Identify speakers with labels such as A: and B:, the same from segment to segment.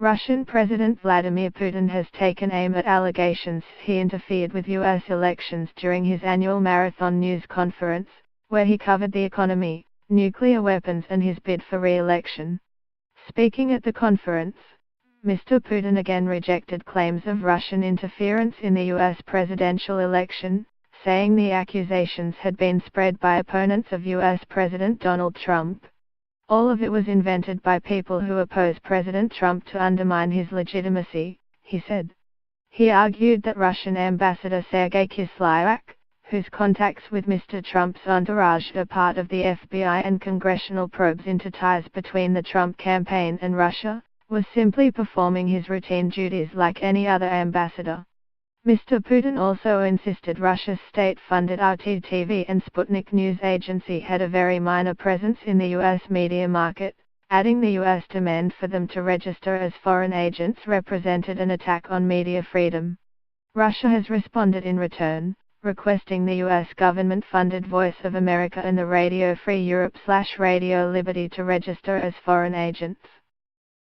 A: Russian President Vladimir Putin has taken aim at allegations he interfered with U.S. elections during his annual marathon news conference, where he covered the economy, nuclear weapons and his bid for re-election. Speaking at the conference, Mr. Putin again rejected claims of Russian interference in the U.S. presidential election, saying the accusations had been spread by opponents of U.S. President Donald Trump. All of it was invented by people who oppose President Trump to undermine his legitimacy, he said. He argued that Russian Ambassador Sergei Kislyak, whose contacts with Mr. Trump's entourage are part of the FBI and congressional probes into ties between the Trump campaign and Russia, was simply performing his routine duties like any other ambassador. Mr. Putin also insisted Russia's state-funded RT TV and Sputnik news agency had a very minor presence in the U.S. media market, adding the U.S. demand for them to register as foreign agents represented an attack on media freedom. Russia has responded in return, requesting the U.S. government-funded Voice of America and the Radio Free Europe/Radio Liberty to register as foreign agents.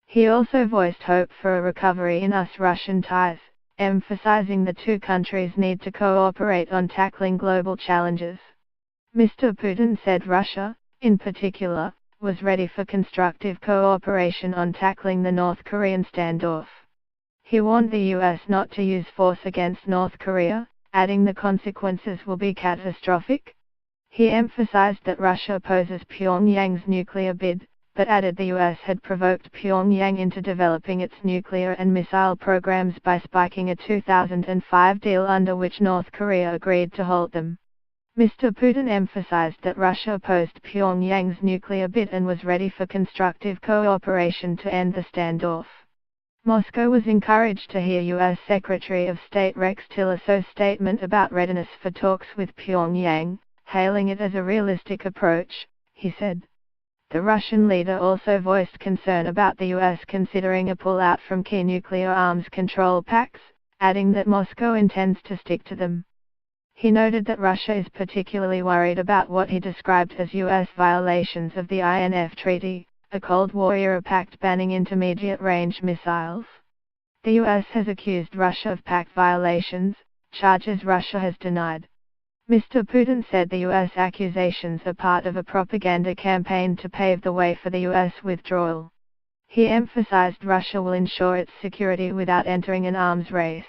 A: He also voiced hope for a recovery in US-Russian ties, emphasizing the two countries need to cooperate on tackling global challenges. Mr. Putin said Russia, in particular, was ready for constructive cooperation on tackling the North Korean standoff. He warned the U.S. not to use force against North Korea, adding the consequences will be catastrophic. He emphasized that Russia opposes Pyongyang's nuclear bid, but added the U.S. had provoked Pyongyang into developing its nuclear and missile programs by spiking a 2005 deal under which North Korea agreed to halt them. Mr. Putin emphasized that Russia opposed Pyongyang's nuclear bid and was ready for constructive cooperation to end the standoff. Moscow was encouraged to hear U.S. Secretary of State Rex Tillerson's statement about readiness for talks with Pyongyang, hailing it as a realistic approach, he said. The Russian leader also voiced concern about the U.S. considering a pull-out from key nuclear arms control pacts, adding that Moscow intends to stick to them. He noted that Russia is particularly worried about what he described as U.S. violations of the INF Treaty, a Cold War-era pact banning intermediate-range missiles. The U.S. has accused Russia of pact violations, charges Russia has denied. Mr. Putin said the U.S. accusations are part of a propaganda campaign to pave the way for the U.S. withdrawal. He emphasized Russia will ensure its security without entering an arms race.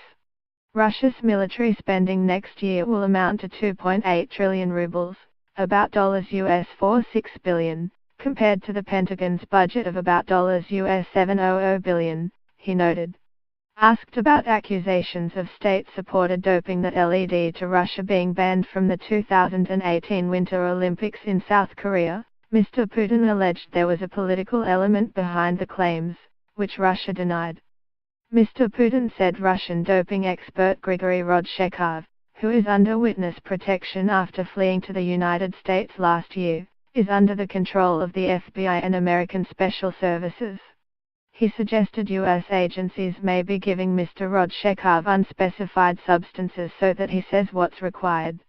A: Russia's military spending next year will amount to 2.8 trillion rubles, about $46 billion, compared to the Pentagon's budget of about $700 billion, he noted. Asked about accusations of state-supported doping that led to Russia being banned from the 2018 Winter Olympics in South Korea, Mr. Putin alleged there was a political element behind the claims, which Russia denied. Mr. Putin said Russian doping expert Grigory Rodchenkov, who is under witness protection after fleeing to the United States last year, is under the control of the FBI and American Special Services. He suggested U.S. agencies may be giving Mr. Rodchenkov unspecified substances so that he says what's required.